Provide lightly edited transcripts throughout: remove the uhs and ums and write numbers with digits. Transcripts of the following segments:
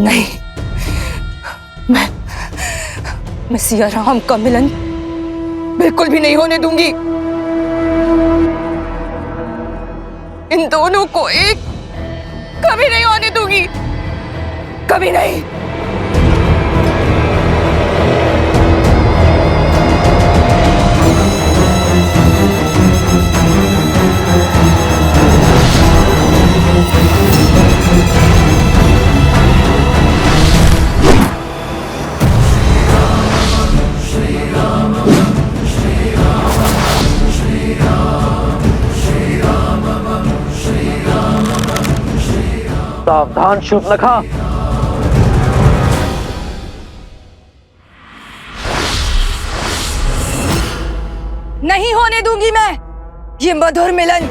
नहीं, मैं सिया राम का मिलन बिल्कुल भी नहीं होने दूंगी। इन दोनों को एक कभी नहीं होने दूंगी, कभी नहीं। सावधान शूर्पणखा। नहीं होने दूंगी मैं ये मधुर मिलन,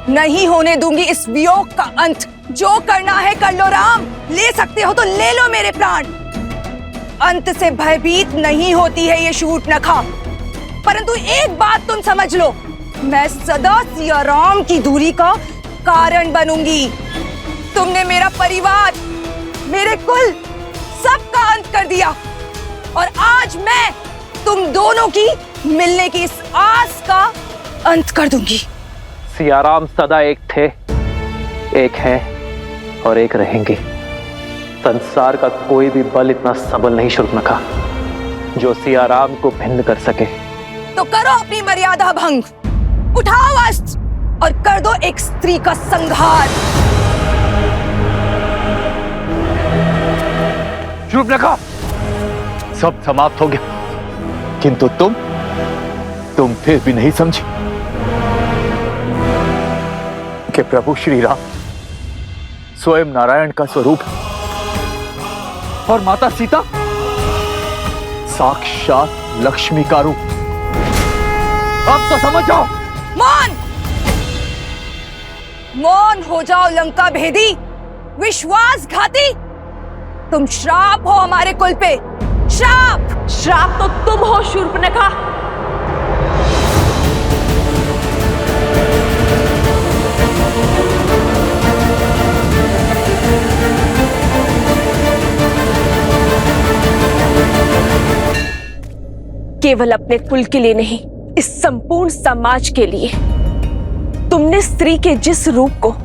नहीं होने दूंगी इस वियोग का अंत। जो करना है कर लो राम, ले सकते हो तो ले लो मेरे प्राण। अंत से भयभीत नहीं होती है ये शूर्पणखा, परंतु एक बात तुम समझ लो, मैं सदा सिया राम की दूरी का कारण बनूंगी। तुमने मेरा परिवार, मेरे कुल, सबका अंत कर दिया और आज मैं तुम दोनों की मिलने की इस आस का अंत कर दूंगी। सियाराम सदा एक थे, एक है और एक रहेंगे। संसार का कोई भी बल इतना सबल नहीं शूर्पणखा जो सियाराम को भिन्न कर सके। तो करो अपनी मर्यादा भंग, उठाओ अस्त्र और कर दो एक स्त्री का संहार। शूर्पणखा, सब समाप्त हो गया, किंतु तुम फिर भी नहीं समझी कि प्रभु श्री राम स्वयं नारायण का स्वरूप है और माता सीता साक्षात लक्ष्मी का रूप। अब तो समझ जाओ। मौन, मौन हो जाओ लंका भेदी, विश्वासघाती। तुम श्राप हो हमारे कुल पे, श्राप। श्राप तो तुम हो शूर्पणखा। केवल अपने कुल के लिए नहीं, इस संपूर्ण समाज के लिए तुमने स्त्री के जिस रूप को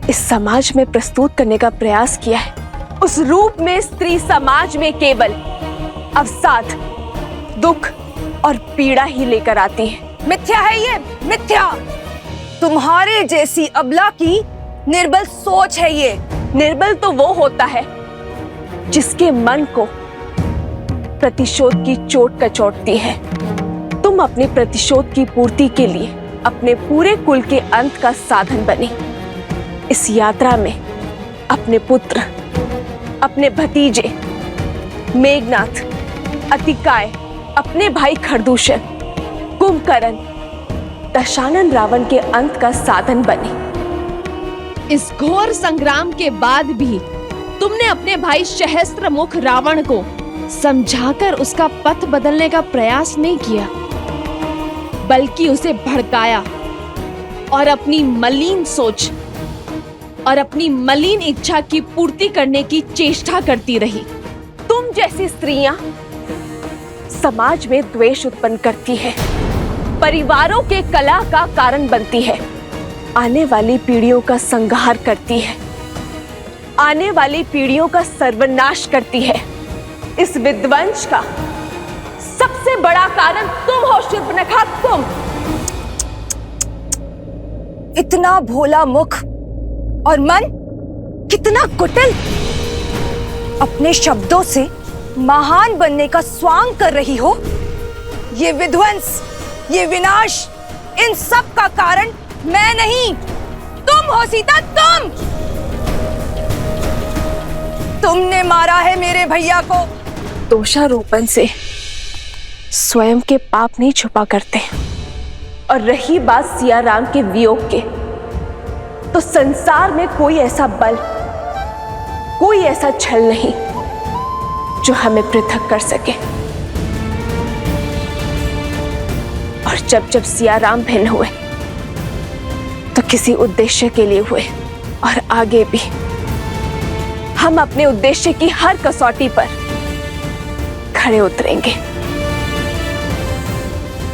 इस समाज में प्रस्तुत करने का प्रयास किया है, उस रूप में स्त्री समाज में केवल अवसाद, दुख और पीड़ा ही लेकर आती है। मिथ्या है ये, मिथ्या। तुम्हारे जैसी अबला की निर्बल सोच है ये। निर्बल तो वो होता है जिसके मन को प्रतिशोध की चोट कचोटती है। तुम अपने प्रतिशोध की पूर्ति के लिए अपने पूरे कुल के अंत का साधन बने। इस यात्रा में अपने पुत्र, अपने भतीजे मेघनाथ, अतिकाय, अपने भाई खरदूषण, कुंभकर्ण, दशानन रावण के अंत का साधन बने। इस घोर संग्राम के बाद भी तुमने अपने भाई सहस्त्रमुख रावण को समझाकर उसका पथ बदलने का प्रयास नहीं किया, बल्कि उसे भड़काया और अपनी मलिन सोच और अपनी मलिन इच्छा की पूर्ति करने की चेष्टा करती रही। तुम जैसी स्त्रियां समाज में द्वेष उत्पन्न करती है, परिवारों के कलह का कारण बनती है, आने वाली पीढ़ियों का संहार करती है, आने वाली पीढ़ियों का सर्वनाश करती है। इस विध्वंस का सबसे बड़ा कारण तुम हो शूर्पणखा, तुम। इतना भोला मुख और मन कितना कुटिल, अपने शब्दों से महान बनने का स्वांग कर रही हो। ये विध्वंस, ये विनाश, इन सब का कारण मैं नहीं, तुम हो सीता, तुमने मारा है मेरे भैया को। दोषारोपण से स्वयं के पाप नहीं छुपा करते। और रही बात सिया राम के वियोग के, तो संसार में कोई ऐसा बल, कोई ऐसा छल नहीं जो हमें पृथक कर सके। और जब सिया राम भिन्न हुए तो किसी उद्देश्य के लिए हुए, और आगे भी हम अपने उद्देश्य की हर कसौटी पर खड़े उतरेंगे।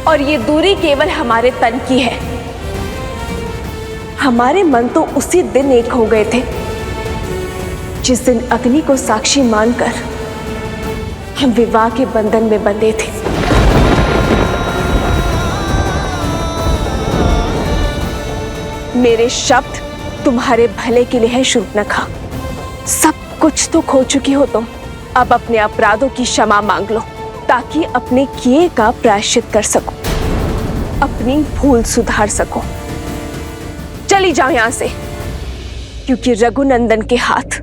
और ये दूरी केवल हमारे तन की है। हमारे मन तो उसी दिन एक हो गए थे जिस दिन अग्नि को साक्षी मानकर हम विवाह के बंधन में बंधे थे। मेरे शब्द तुम्हारे भले के लिए है शूर्पणखा। सब कुछ तो खो चुकी हो तुम। अब अपने अपराधों की क्षमा मांग लो ताकि अपने किए का प्रायश्चित कर सको, अपनी भूल सुधार सको। चली जाओ यहां से, क्योंकि रघुनंदन के हाथ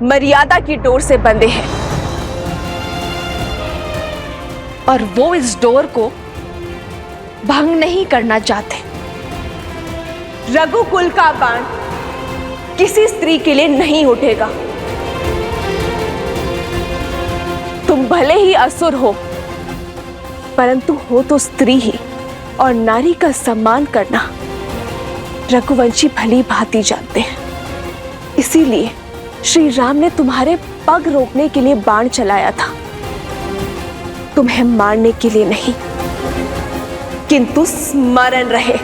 मर्यादा की डोर से बंधे हैं और वो इस डोर को भंग नहीं करना चाहते। रघुकुल का बाण किसी स्त्री के लिए नहीं उठेगा। तुम भले ही असुर हो, परंतु हो तो स्त्री ही, और नारी का सम्मान करना रघुवंशी भली भांति जानते हैं। इसीलिए श्री राम ने तुम्हारे पग रोकने के लिए बाण चलाया था, तुम्हें मारने के लिए नहीं, किंतु स्मरण रहे।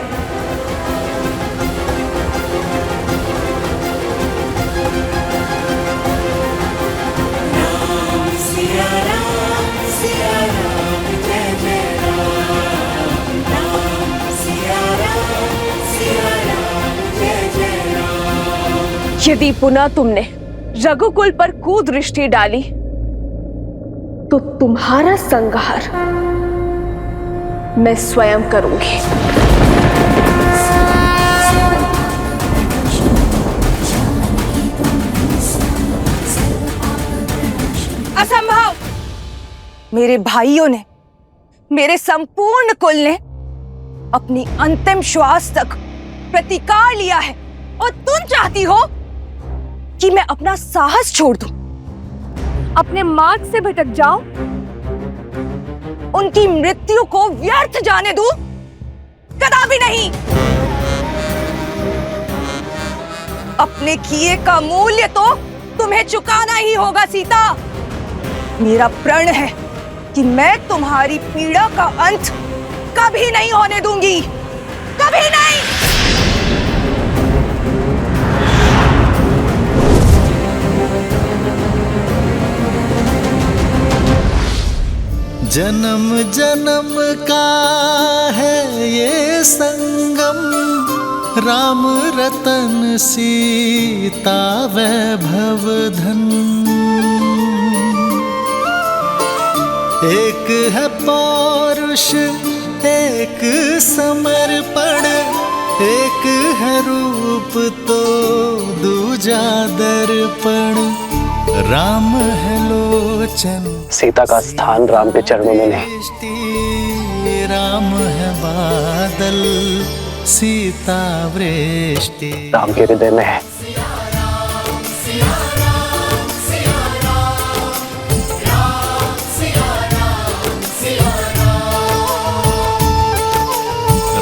यदि पुनः तुमने रघुकुल पर कुदृष्टि डाली तो तुम्हारा संहार मैं स्वयं करूंगी। असंभव! मेरे भाइयों ने, मेरे संपूर्ण कुल ने अपनी अंतिम श्वास तक प्रतिकार लिया है, और तुम चाहती हो कि मैं अपना साहस छोड़ दूं, अपने मार्ग से भटक जाऊं, उनकी मृत्यु को व्यर्थ जाने दूं? कदापि नहीं। अपने किए का मूल्य तो तुम्हें चुकाना ही होगा सीता। मेरा प्रण है कि मैं तुम्हारी पीड़ा का अंत कभी नहीं होने दूंगी, कभी नहीं। जन्म जन्म का है ये संगम, राम रतन सीता वैभव धन। एक है पौरुष एक समर्पण, एक है रूप तो दूजा दर्पण। राम है लोचन, सीता का स्थान राम के चरणों में नहीं। राम है बादल, सीता वृष्टि। राम के हृदय में है।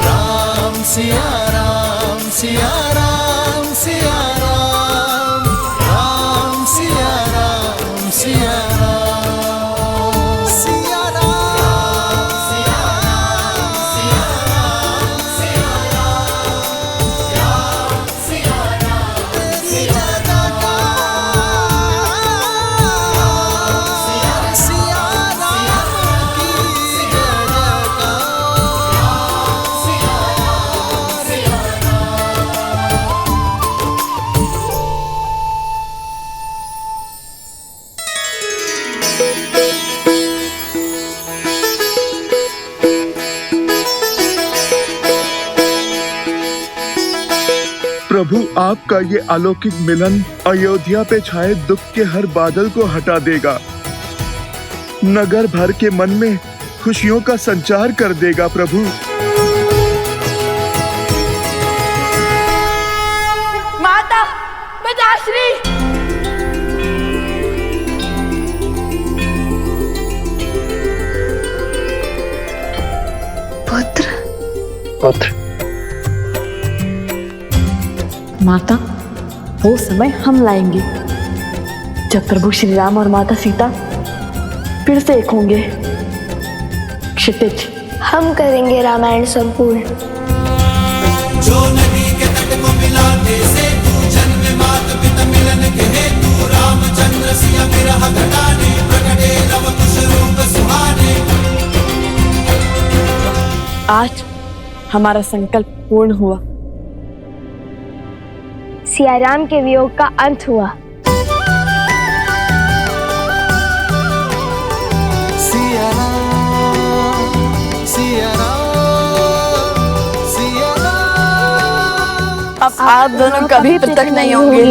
राम सिया राम सिया राम सिया राम, राम सिया राम सिया राम, सिया राम सिया राम सिया राम, सिया राम तेरी जगह सिया राम की जगह। प्रभु, आपका ये अलौकिक मिलन अयोध्या पे छाए दुख के हर बादल को हटा देगा, नगर भर के मन में खुशियों का संचार कर देगा। प्रभु, माता पिताश्री, पुत्र माता, वो समय हम लाएंगे जब प्रभु श्री राम और माता सीता फिर से एक होंगे। क्षितिज, हम करेंगे रामायण संपूर्ण। जो नदी के तट को मिलाते से तू जन्म मात पिता मिलन के हेतु रामचंद्र सिया विरह घटाने प्रकटे लव कुश रूप सुहाने। आज हमारा संकल्प पूर्ण हुआ। सिया राम के वियोग का अंत हुआ। सिया राम, सिया राम, सिया राम। अब आप दोनों कभी पृथक नहीं होंगे।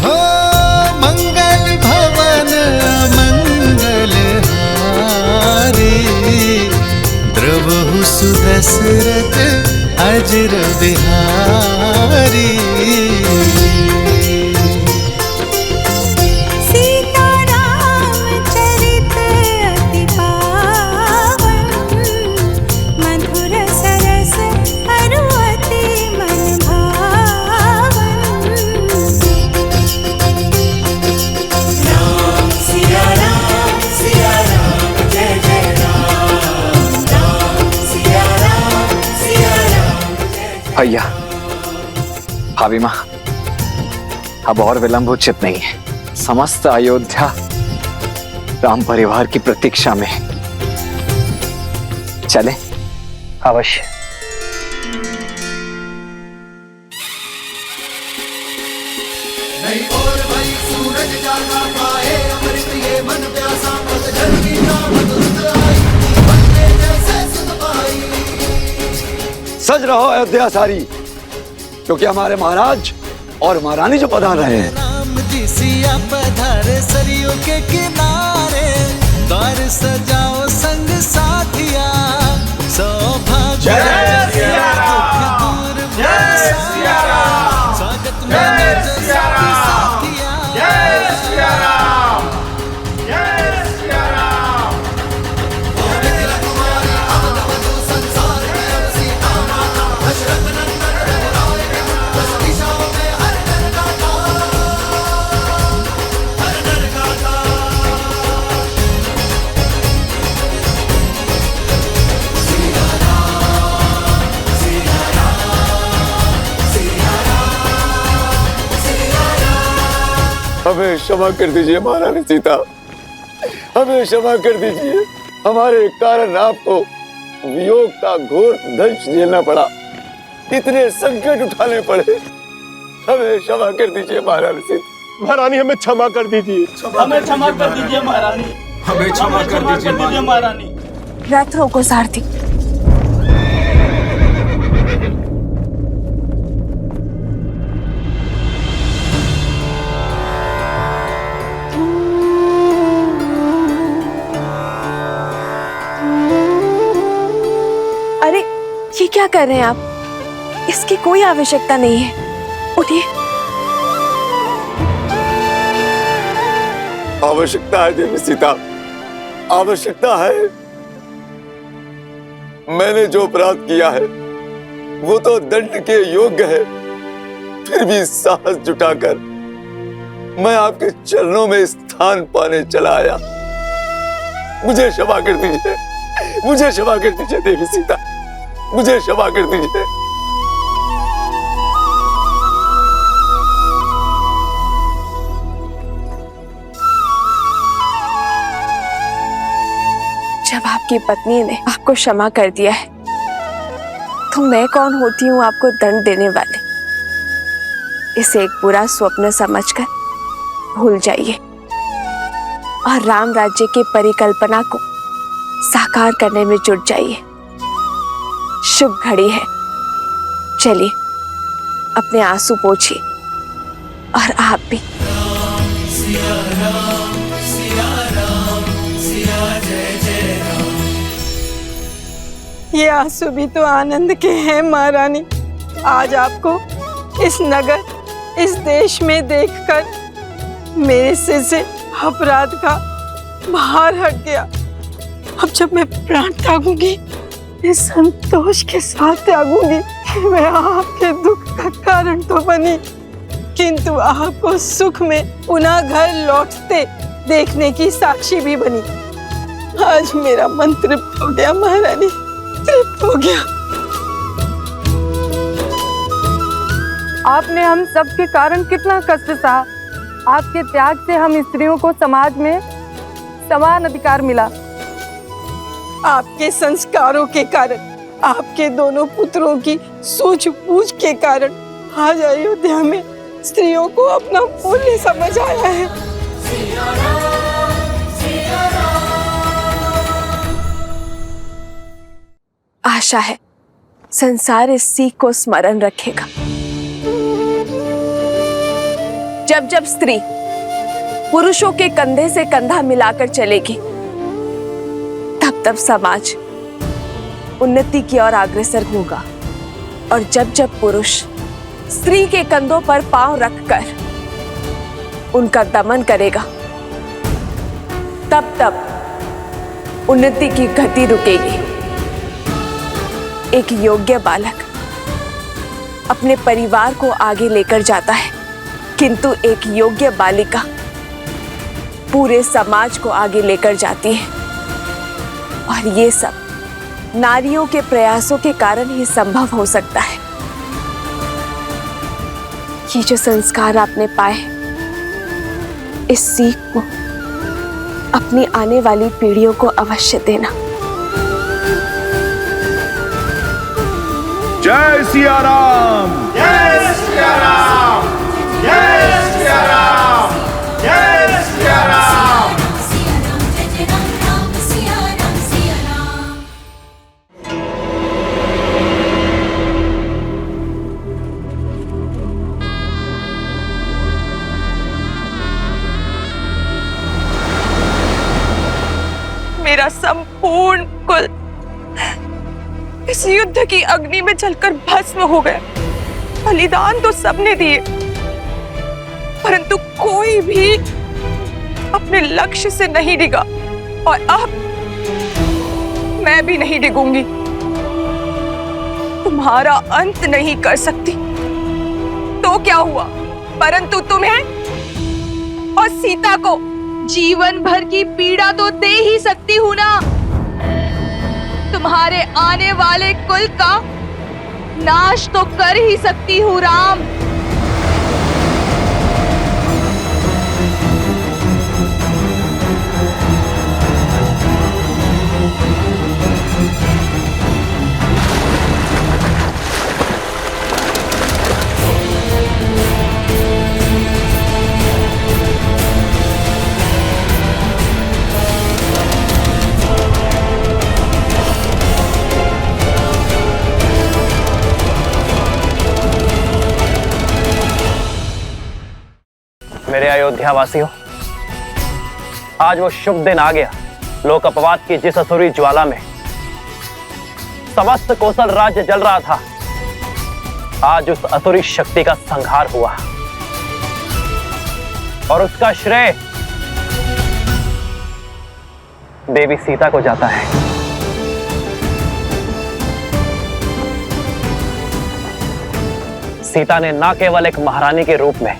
हो मंगल भवन मंगल हारी द्रवहु सुदशरथ अजर बिहारी। भैया, भाभी माँ, अब और विलंब उचित नहीं है। समस्त अयोध्या राम परिवार की प्रतीक्षा में। चले? अवश्य। नहीं और भाई सूरज जागा पाए अमृत ये मन प्यासा पतझड़ की नाम दुष्ट आई बनते जैसे सुन पाई। सज रहो अयोध्या सारी, क्योंकि हमारे महाराज और महारानी जो पधार रहे हैं। राम जी सिया पधारे सरयू के किनारे द्वार सजाओ संग साथिया सौभाग्य जय सिया राम, जय सिया राम, स्वागत में जय सिया राम, जय सिया राम, जय सिया राम। संसार में अब सीता माता दशरथ नंदन रघुराय दस दिशाओं में हर नर गाता, हर नर गाता। सिया राम, सिया राम, सिया राम, सिया राम। हमें क्षमा कर दीजिए महारानी सीता, हमें क्षमा कर दीजिए। हमारे कारण आपको वियोग का घोर दंश झेलना पड़ा, इतने संकट उठाने पड़े। हमें क्षमा कर दीजिए महारानी सीता। महारानी हमें क्षमा कर दीजिए। हमें क्षमा कर दीजिए महारानी। हमें क्षमा कर दीजिए महारानी। रथ रोको सारथी। अरे ये क्या कर रहे हैं आप? इसकी कोई आवश्यकता नहीं है। उठिए। आवश्यकता है देवी सीता, आवश्यकता है। मैंने जो अपराध किया है वो तो दंड के योग्य है, फिर भी साहस जुटाकर मैं आपके चरणों में स्थान पाने चला आया। मुझे क्षमा कर दीजिए, मुझे क्षमा कर दीजिए देवी सीता, मुझे क्षमा कर दीजिए। जब आपकी पत्नी ने आपको क्षमा कर दिया है तो मैं कौन होती हूँ आपको दंड देने वाले? इसे एक बुरा स्वप्न समझकर भूल जाइए और राम राज्य की परिकल्पना को साकार करने में जुट जाइए। शुभ घड़ी है। चलिए अपने आंसू पोंछिए और आप भी। ये आंसू भी तो आनंद के हैं महारानी। आज आपको इस नगर, इस देश में देखकर मेरे सिर से अपराध का भार हट गया। अब जब मैं प्राण त्यागूंगी, इस संतोष के साथ त्यागूंगी कि मैं आपके दुख का कारण तो बनी, किंतु आपको सुख में पुनः घर लौटते देखने की साक्षी भी बनी। आज मेरा मन तृप्त हो गया महारानी, तृप्त हो गया। आपने हम सब के कारण कितना कष्ट सहा। आपके त्याग से हम स्त्रियों को समाज में समान अधिकार मिला। आपके संस्कारों के कारण, आपके दोनों पुत्रों की सूझबूझ के कारण आज अयोध्या में स्त्रियों को अपना मूल्य समझ आया है। आशा है संसार इस सीख को स्मरण रखेगा। जब जब स्त्री पुरुषों के कंधे से कंधा मिलाकर चलेगी, तब तब समाज उन्नति की ओर अग्रसर होगा। और जब जब पुरुष स्त्री के कंधों पर पांव रखकर उनका दमन करेगा, तब तब उन्नति की गति रुकेगी। एक योग्य बालक अपने परिवार को आगे लेकर जाता है, किंतु एक योग्य बालिका पूरे समाज को आगे लेकर जाती है। और ये सब नारियों के प्रयासों के कारण ही संभव हो सकता है। ये जो संस्कार आपने पाए, इस सीख को अपनी आने वाली पीढ़ियों को अवश्य देना। जय सिया राम, जय सिया राम, जय सिया राम, जय सिया राम। मेरा संपूर्ण कुल इस युद्ध की अग्नि में जलकर भस्म हो गया। बलिदान तो सबने दिए, परंतु कोई भी अपने लक्ष्य से नहीं डिगा। और अब मैं भी नहीं डिगूंगी। तुम्हारा अंत नहीं कर सकती तो क्या हुआ, परंतु तुम्हें और सीता को जीवन भर की पीड़ा तो दे ही सकती हूं ना। तुम्हारे आने वाले कुल का नाश तो कर ही सकती हूँ राम। मेरे अयोध्या वासियों, आज वो शुभ दिन आ गया। लोक अपवाद की जिस असुरी ज्वाला में समस्त कौशल राज्य जल रहा था, आज उस असुरी शक्ति का संहार हुआ। और उसका श्रेय देवी सीता को जाता है। सीता ने न केवल एक महारानी के रूप में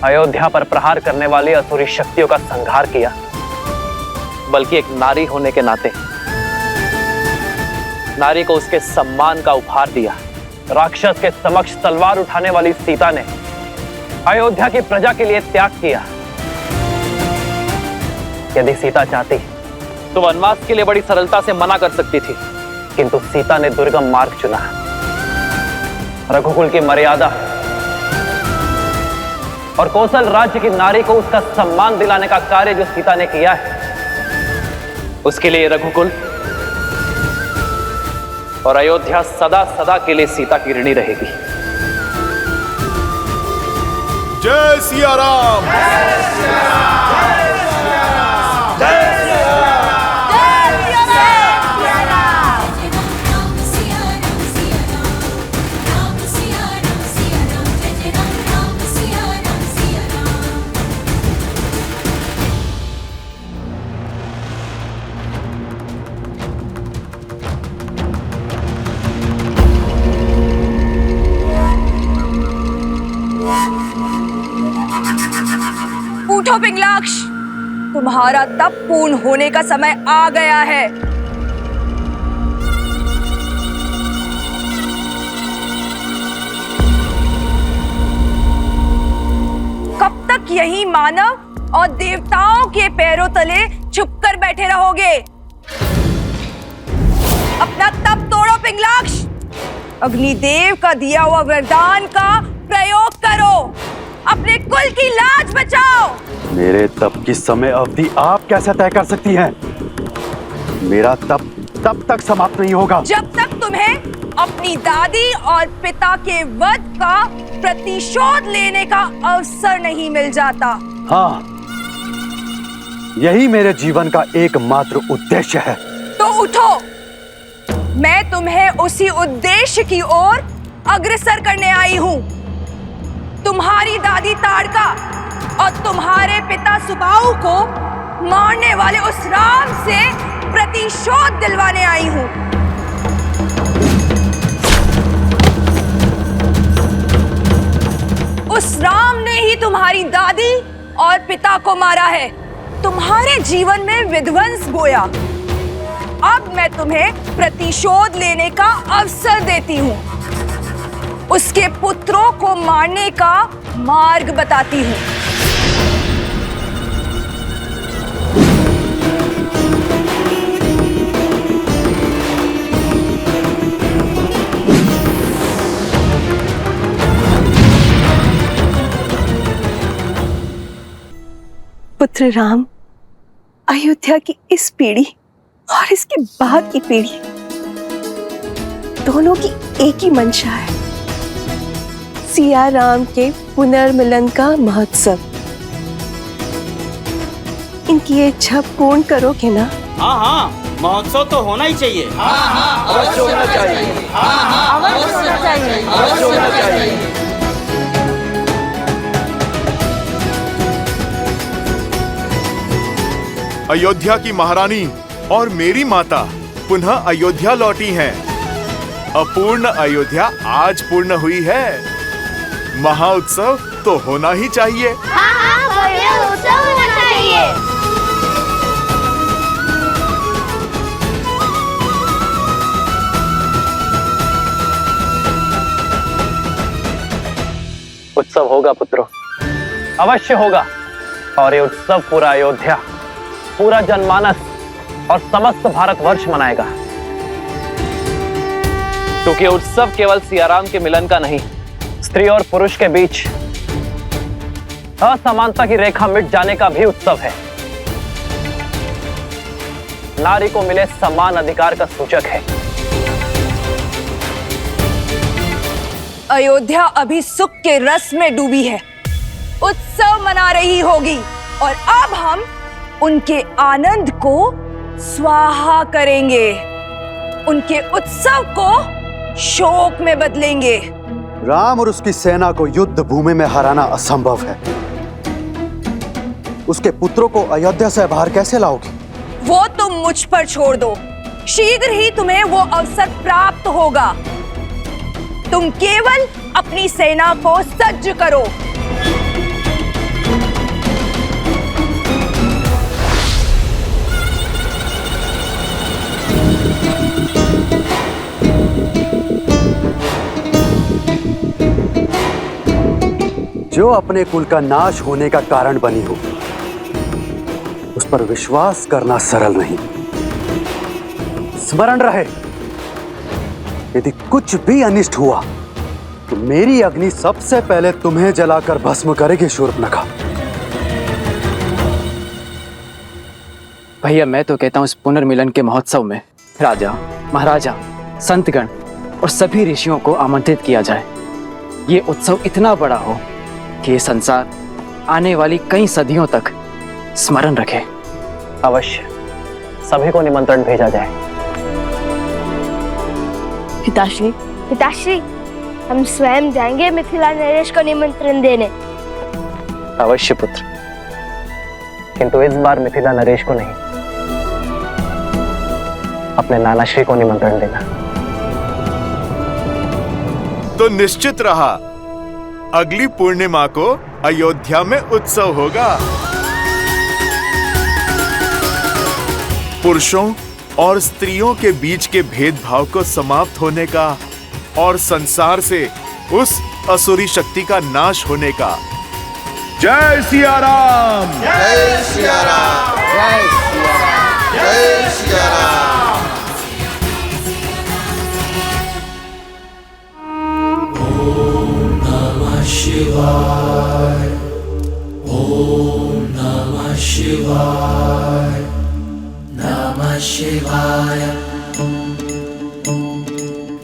अयोध्या पर प्रहार करने वाली असुरी शक्तियों का संहार किया, बल्कि एक नारी होने के नाते नारी को उसके सम्मान का उपहार दिया। राक्षस के समक्ष तलवार उठाने वाली सीता ने अयोध्या की प्रजा के लिए त्याग किया। यदि सीता चाहती तो वनवास के लिए बड़ी सरलता से मना कर सकती थी, किंतु सीता ने दुर्गम मार्ग चुना। रघुकुल की मर्यादा और कौशल राज्य की नारी को उसका सम्मान दिलाने का कार्य जो सीता ने किया है, उसके लिए रघुकुल और अयोध्या सदा सदा के लिए सीता की ऋणी रहेगी। जय सिया राम, जय सिया राम, जय सिया राम, जय सिया राम। उठो पिंगलाक्ष, तुम्हारा तप पूर्ण होने का समय आ गया है। कब तक यही मानव और देवताओं के पैरों तले छुपकर बैठे रहोगे? अपना तप तोड़ो पिंगलाक्ष, अग्निदेव का दिया हुआ वरदान का प्रयोग करो, अपने कुल की लाज बचाओ। मेरे तप की समय अवधि आप कैसे तय कर सकती हैं? मेरा तप तब तक समाप्त नहीं होगा जब तक तुम्हें अपनी दादी और पिता के वध का प्रतिशोध लेने का अवसर नहीं मिल जाता। हाँ, यही मेरे जीवन का एकमात्र उद्देश्य है। तो उठो, मैं तुम्हें उसी उद्देश्य की ओर अग्रसर करने आई हूँ। तुम्हारी दादी ताड़का और तुम्हारे पिता सुबाहु को मारने वाले उस राम से प्रतिशोध दिलवाने आई हूँ। उस राम ने ही तुम्हारी दादी और पिता को मारा है, तुम्हारे जीवन में विध्वंस बोया। अब मैं तुम्हें प्रतिशोध लेने का अवसर देती हूँ, उसके पुत्रों को मारने का मार्ग बताती हूँ। पुत्र राम, अयोध्या की इस पीढ़ी और इसके बाद की पीढ़ी दोनों की एक ही मंशा है, सिया राम के पुनर्मिलन का महोत्सव। इनकी ये इच्छा पूर्ण करोगे ना? हाँ हाँ, महोत्सव तो होना ही चाहिए। हाँ हाँ, अवश्य होना चाहिए। हाँ हाँ, अवश्य होना चाहिए। अवश्य होना चाहिए। अयोध्या की महारानी और मेरी माता पुनः अयोध्या लौटी हैं। अपूर्ण अयोध्या आज पूर्ण हुई है। महाउत्सव तो होना ही चाहिए। हाँ हाँ, बढ़िया उत्सव होना चाहिए। उत्सव होगा पुत्रों, अवश्य होगा। और ये उत्सव पूरा अयोध्या, पूरा जनमानस और समस्त भारतवर्ष मनाएगा। क्योंकि उत्सव केवल सियाराम के मिलन का नहीं, स्त्री और पुरुष के बीच असमानता की रेखा मिट जाने का भी उत्सव है। नारी को मिले समान अधिकार का सूचक है। अयोध्या अभी सुख के रस में डूबी है, उत्सव मना रही होगी, और अब हम उनके आनंद को स्वाहा करेंगे, उनके उत्सव को शोक में बदलेंगे। राम और उसकी सेना को युद्ध भूमि में हराना असंभव है। उसके पुत्रों को अयोध्या से बाहर कैसे लाओगे? वो तुम मुझ पर छोड़ दो, शीघ्र ही तुम्हें वो अवसर प्राप्त होगा। तुम केवल अपनी सेना को सज्ज करो। जो अपने कुल का नाश होने का कारण बनी हो, उस पर विश्वास करना सरल नहीं। स्मरण रहे, यदि कुछ भी अनिष्ट हुआ तो मेरी अग्नि सबसे पहले तुम्हें जलाकर भस्म करेगी शूर्पणखा। भैया, मैं तो कहता हूँ इस पुनर्मिलन के महोत्सव में राजा, महाराजा, संतगण और सभी ऋषियों को आमंत्रित किया जाए। ये उत्सव इतना बड़ा हो कि ये संसार आने वाली कई सदियों तक स्मरण रखे। अवश्य सभी को निमंत्रण भेजा जाए। पिताश्री, पिताश्री, हम स्वयं जाएंगे मिथिला नरेश को निमंत्रण देने। अवश्य पुत्र, किंतु इस बार मिथिला नरेश को नहीं, अपने नानाश्री को निमंत्रण देना। तो निश्चित रहा, अगली पूर्णिमा को अयोध्या में उत्सव होगा। पुरुषों और स्त्रियों के बीच के भेदभाव को समाप्त होने का और संसार से उस असुरी शक्ति का नाश होने का। जय सिया राम! जय सिया राम! जय सिया राम! जय सिया राम! ओम नमः शिवाय, ओम नमः शिवाय, नमः शिवाय,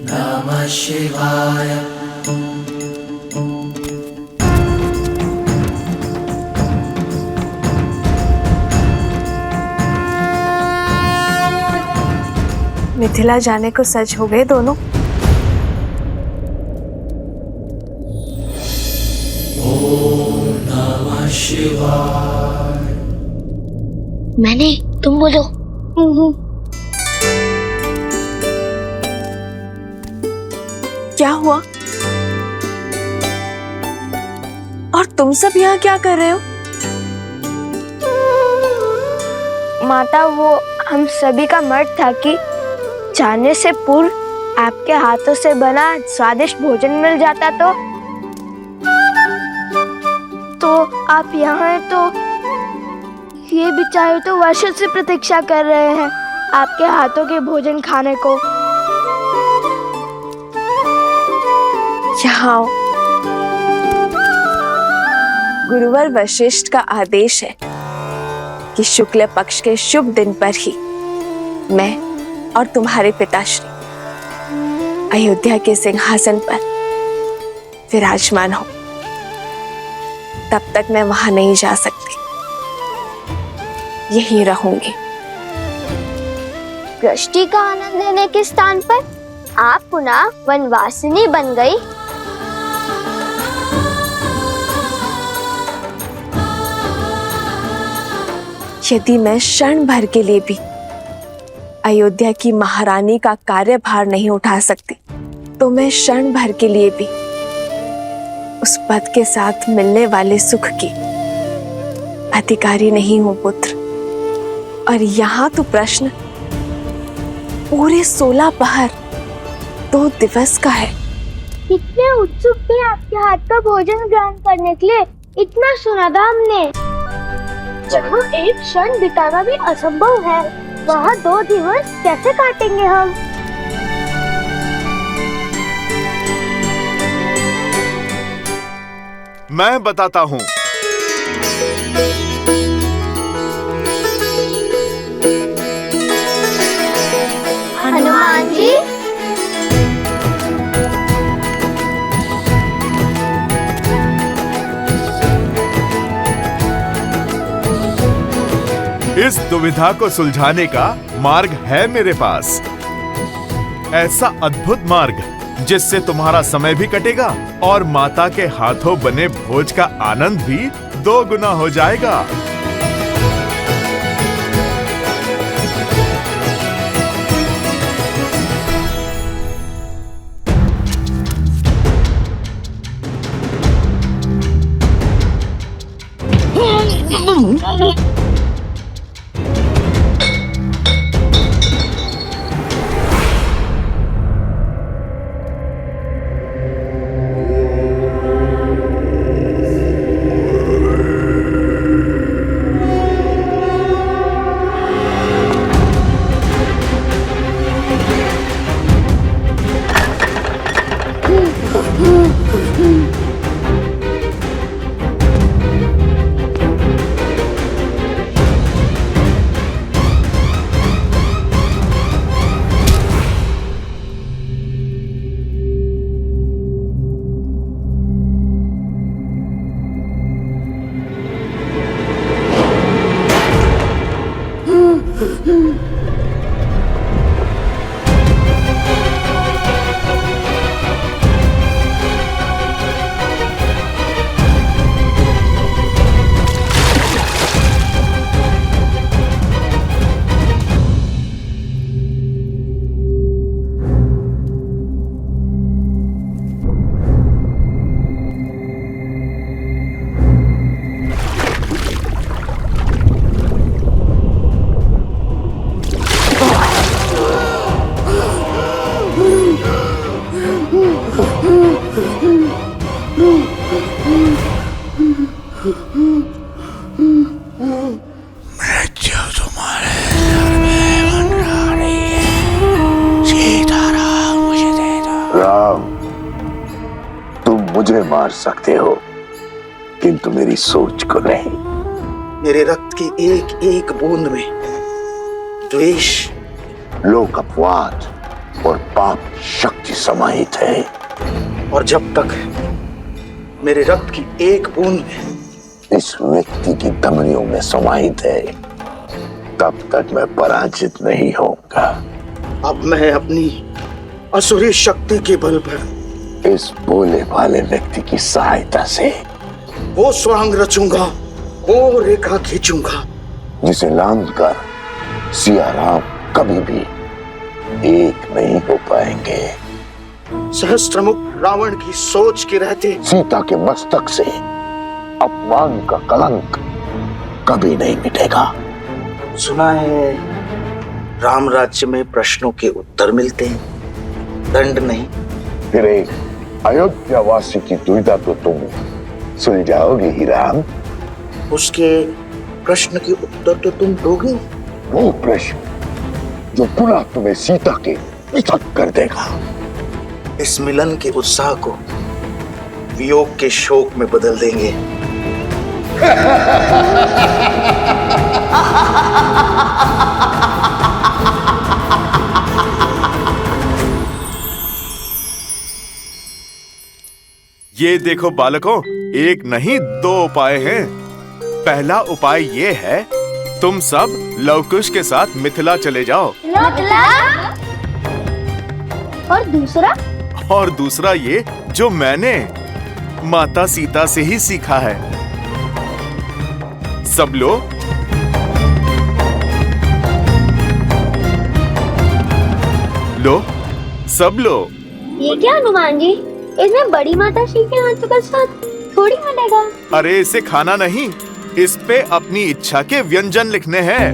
नमः शिवाय। मिथिला जाने को सच हो गए दोनों। ओम नमः शिवाय। मैंने, तुम बोलो। क्या हुआ? और तुम सब यहाँ क्या कर रहे हो? माता, वो हम सभी का मत था कि जाने से पूर्व आपके हाथों से बना स्वादिष्ट भोजन मिल जाता तो आप यहाँ हैं तो ये बेचारे तो वर्षों से प्रतीक्षा कर रहे हैं आपके हाथों के भोजन खाने को। यहाँ आओ। गुरुवर वशिष्ठ का आदेश है कि शुक्ल पक्ष के शुभ दिन पर ही मैं और तुम्हारे पिताश्री अयोध्या के सिंहासन पर विराजमान हो। तब तक मैं वहां नहीं जा सकती, यहीं रहूंगी। दृष्टि का आनंद लेने के स्थान पर आप पुनः वनवासिनी बन गई। यदि मैं क्षण भर के लिए भी अयोध्या की महारानी का कार्यभार नहीं उठा सकती, तो मैं क्षण भर के लिए भी उस पद के साथ मिलने वाले सुख की अधिकारी नहीं हूं पुत्र। और यहाँ तो प्रश्न पूरे 16 पहर 2 दिवस का है। कितने उत्सुक थे आपके हाथ का भोजन ग्रहण करने के लिए। इतना सुना था हमने। जहाँ एक क्षण बिताना भी असंभव है, वहाँ 2 दिवस कैसे काटेंगे हम? मैं बताता हूँ। हनुमान जी, इस दुविधा को सुलझाने का मार्ग है मेरे पास। ऐसा अद्भुत मार्ग जिससे तुम्हारा समय भी कटेगा और माता के हाथों बने भोज का आनंद भी 2 गुना हो जाएगा। मृत्यु तुम्हारे सर में मंडरा रही है। सीताराम मुझे दे दो। राम, तुम मुझे मार सकते हो किंतु मेरी सोच को नहीं। मेरे रक्त की एक एक बूंद में द्वेष, लोक अपवाद और पाप शक्ति समाहित है। और जब तक मेरे रक्त की एक बूंद में इस व्यक्ति की धमनियों में समाहित है, तब तक मैं पराजित नहीं होऊंगा। अब मैं अपनी असुरी शक्ति के बल पर इस भोले भाले व्यक्ति की सहायता से वो स्वांग रचूंगा, वो रेखा खींचूंगा जिसे लांघ कर सिया राम कभी भी एक नहीं हो पाएंगे। सहस्त्रमुख रावण की सोच के रहते सीता के मस्तक से अपमान का कलंक कभी नहीं मिटेगा। सुना है राम राज्य में प्रश्नों के उत्तर मिलते हैं, दंड नहीं। फिर एक अयोध्या वासी की दुविधा तो तुम सुलझाओगे ही राम। उसके प्रश्न के उत्तर तो तुम दोगे। वो प्रश्न जो पुनः तुम्हें सीता के पृथक कर देगा। इस मिलन के उत्साह को वियोग के शोक में बदल देंगे। ये देखो बालकों, एक नहीं दो उपाय हैं। पहला उपाय ये है, तुम सब लवकुश के साथ मिथिला चले जाओ। और दूसरा? और दूसरा ये जो मैंने माता सीता से ही सीखा है। सब लो। लो, सब लो। ये क्या हनुमान जी, इसमें बड़ी माता श्री के हाथों का साथ थोड़ी मिलेगा। अरे इसे खाना नहीं, इस पे अपनी इच्छा के व्यंजन लिखने हैं।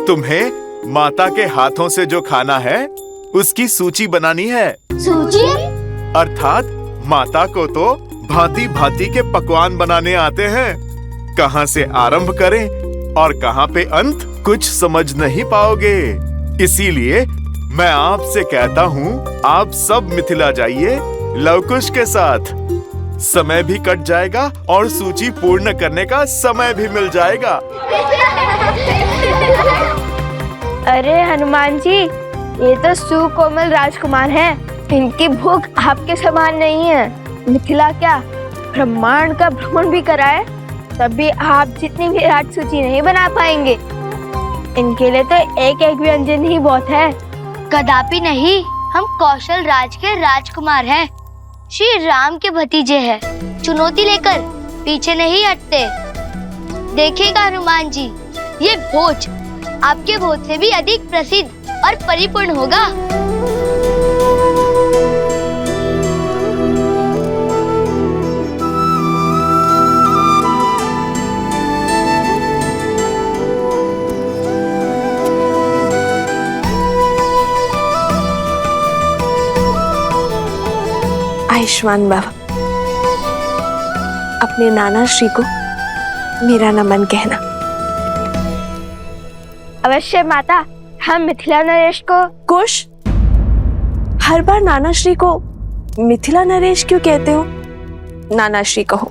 तुम्हें माता के हाथों से जो खाना है उसकी सूची बनानी है। सूची? अर्थात माता को तो भांति भांति के पकवान बनाने आते हैं। कहाँ से आरंभ करें और कहाँ पे अंत, कुछ समझ नहीं पाओगे। इसीलिए मैं आपसे कहता हूँ, आप सब मिथिला जाइए लवकुश के साथ। समय भी कट जाएगा और सूची पूर्ण करने का समय भी मिल जाएगा। अरे हनुमान जी, ये तो सुकोमल राजकुमार हैं। इनकी भूख आपके समान नहीं है। मिथिला क्या, ब्रह्मांड का भ्रमण भी कराए तभी आप जितनी विराट सूची नहीं बना पाएंगे। इनके लिए तो एक एक व्यंजन ही बहुत है। कदापि नहीं, हम कौशल राज के राजकुमार हैं, श्री राम के भतीजे हैं। चुनौती लेकर पीछे नहीं हटते। देखिएगा हनुमान जी, ये भोज आपके भोज से भी अधिक प्रसिद्ध और परिपूर्ण होगा। आयुष्मान बाबा, अपने नाना श्री को मेरा नमन कहना। अवश्य माता, हम मिथिला नरेश को। कुश, हर बार नाना श्री को मिथिला नरेश क्यों कहते हो? नाना श्री कहो।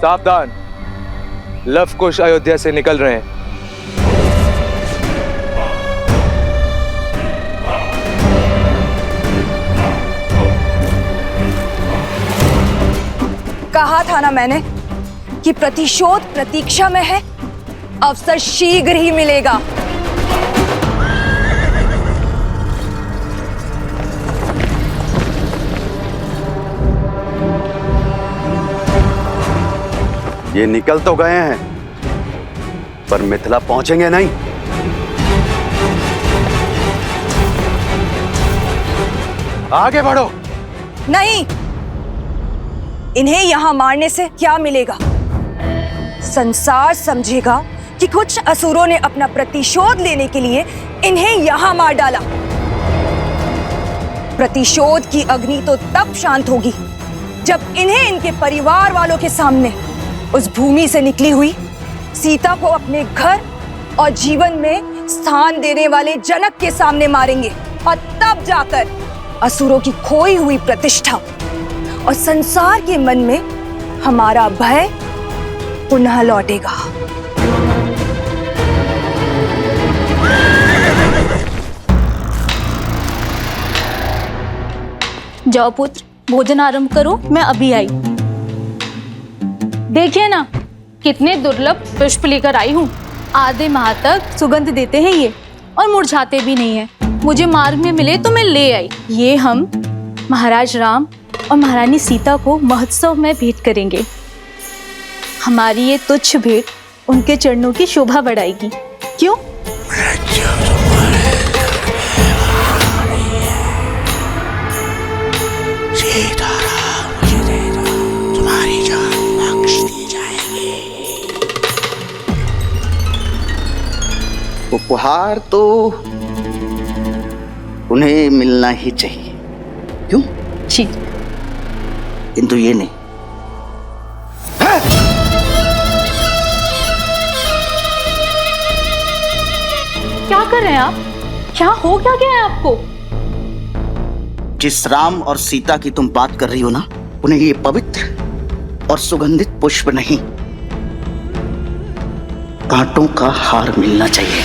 सावधान, लवकुश अयोध्या से निकल रहे हैं। कहा था ना मैंने कि प्रतिशोध प्रतीक्षा में है, अवसर शीघ्र ही मिलेगा। ये निकल तो गए हैं, पर मिथिला पहुंचेंगे नहीं। आगे बढ़ो। नहीं, इन्हें यहां मारने से क्या मिलेगा? संसार समझेगा कि कुछ असुरों ने अपना प्रतिशोध लेने के लिए इन्हें यहां मार डाला। प्रतिशोध की अग्नि तो तब शांत होगी जब इन्हें इनके परिवार वालों के सामने उस भूमि से निकली हुई सीता को अपने घर और जीवन में स्थान देने वाले जनक के सामने मारेंगे, और तब जाकर असुरों की खोई हुई प्रतिष्ठा और संसार के मन में हमारा भय पुनः लौटेगा। जाओ पुत्र, भोजन आरंभ करो, मैं अभी आई। देखिए ना कितने दुर्लभ पुष्प लेकर आई हूँ। आधे माह तक सुगंध देते हैं ये, और मुरझाते भी नहीं है। मुझे मार्ग में मिले तो मैं ले आई। ये हम महाराज राम और महारानी सीता को महोत्सव में भेंट करेंगे। हमारी ये तुच्छ भेंट उनके चरणों की शोभा बढ़ाएगी। क्यों? तुम्हारी जान बख्श दी जाएगी। उपहार तो उन्हें मिलना ही चाहिए, क्यों? जी। किंतु ये नहीं। क्या कर रहे हैं आप? क्या हो क्या गया है आपको? जिस राम और सीता की तुम बात कर रही हो ना, उन्हें ये पवित्र और सुगंधित पुष्प नहीं, कांटों का हार मिलना चाहिए।